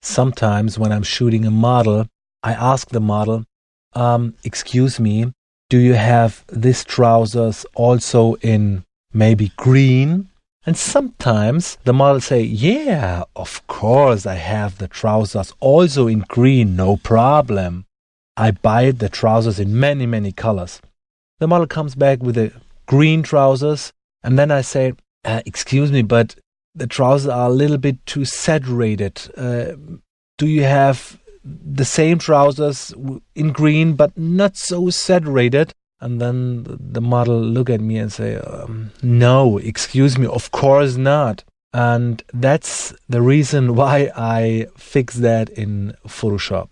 sometimes when I'm shooting a model, I ask the model, excuse me, do you have this trousers also in maybe green? And sometimes the model say, yeah, of course I have the trousers also in green, no problem. I buy the trousers in many, many colors. The model comes back with the green trousers, and then I say, excuse me, but the trousers are a little bit too saturated. Do you have the same trousers in green, but not so saturated? And then the model look at me and say, no, excuse me, of course not. And that's the reason why I fix that in Photoshop.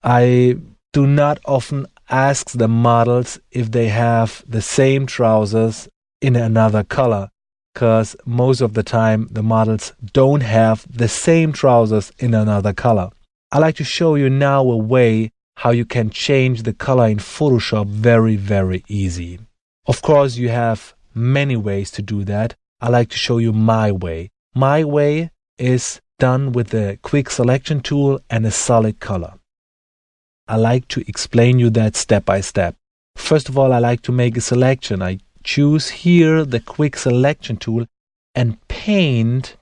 I do not often ask the models if they have the same trousers in another color, because most of the time the models don't have the same trousers in another color. I like to show you now a way how you can change the color in Photoshop very, very easy. Of course, you have many ways to do that. I like to show you my way. My way is done with the quick selection tool and a solid color. I like to explain you that step by step. First of all, I like to make a selection. I choose here the quick selection tool and paint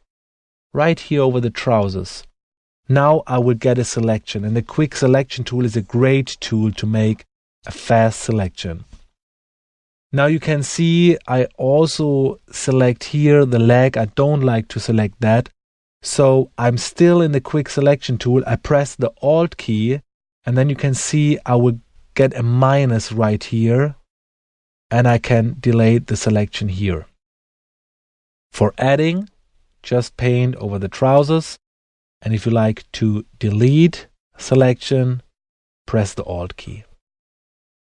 right here over the trousers. Now I will get a selection, and the quick selection tool is a great tool to make a fast selection. Now you can see I also select here the leg. I don't like to select that. So I'm still in the quick selection tool. I press the Alt key, and then you can see I will get a minus right here, and I can delete the selection here. For adding, just paint over the trousers. And if you like to delete selection, press the Alt key.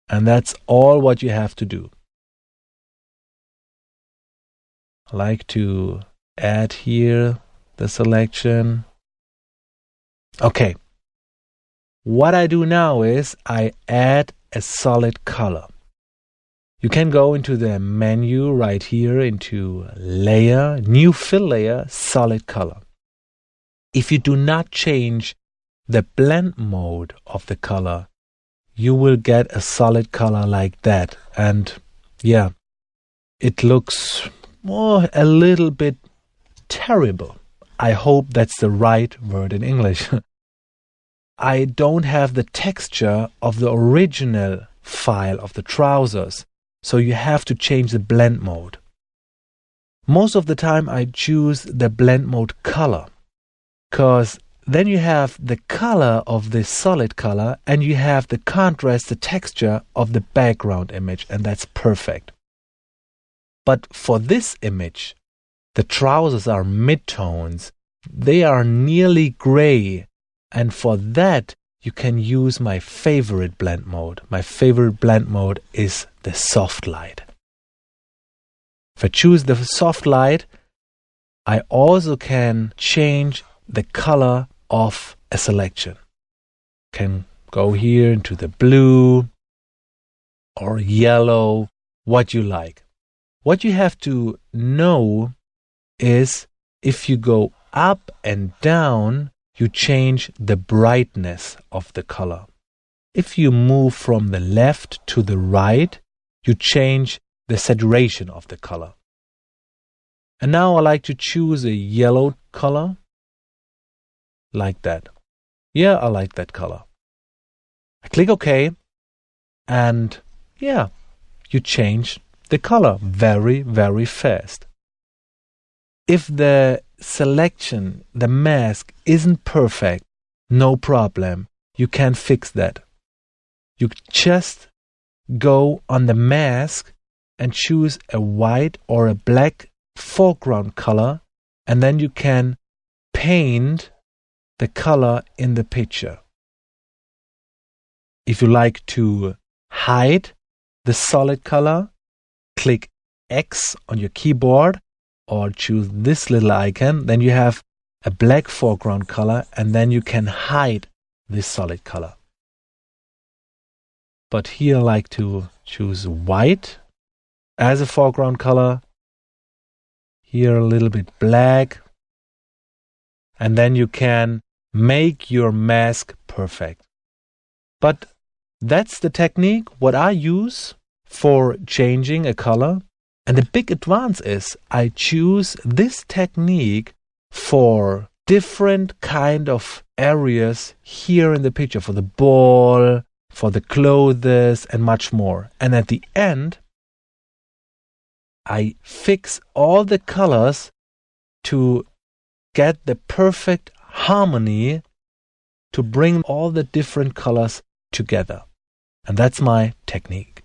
And that's all what you have to do. I like to add here the selection. Okay. What I do now is I add a solid color. You can go into the menu right here into Layer, New Fill Layer, Solid Color. If you do not change the blend mode of the color, you will get a solid color like that. And yeah, it looks a little bit terrible. I hope that's the right word in English. I don't have the texture of the original file of the trousers, so you have to change the blend mode. Most of the time I choose the blend mode color, because then you have the color of the solid color and you have the contrast, the texture of the background image, and that's perfect. But for this image, the trousers are midtones. They are nearly gray, and for that you can use my favorite blend mode. My favorite blend mode is the soft light. If I choose the soft light, I also can change the color of a selection. Can go here into the blue or yellow, what you like. What you have to know is if you go up and down, you change the brightness of the color. If you move from the left to the right, you change the saturation of the color. And now I like to choose a yellow color. Like that. Yeah, I like that color. I click OK, and yeah, you change the color very, very fast. If the selection, the mask isn't perfect, no problem. You can fix that. You just go on the mask and choose a white or a black foreground color, and then you can paint the color in the picture. If you like to hide the solid color, click X on your keyboard or choose this little icon. Then you have a black foreground color, and then you can hide this solid color. But here I like to choose white as a foreground color. Here a little bit black. And then you can make your mask perfect. But that's the technique what I use for changing a color. And the big advance is I choose this technique for different kind of areas here in the picture, for the ball, for the clothes, and much more. And at the end, I fix all the colors to get the perfect harmony, to bring all the different colors together. And that's my technique.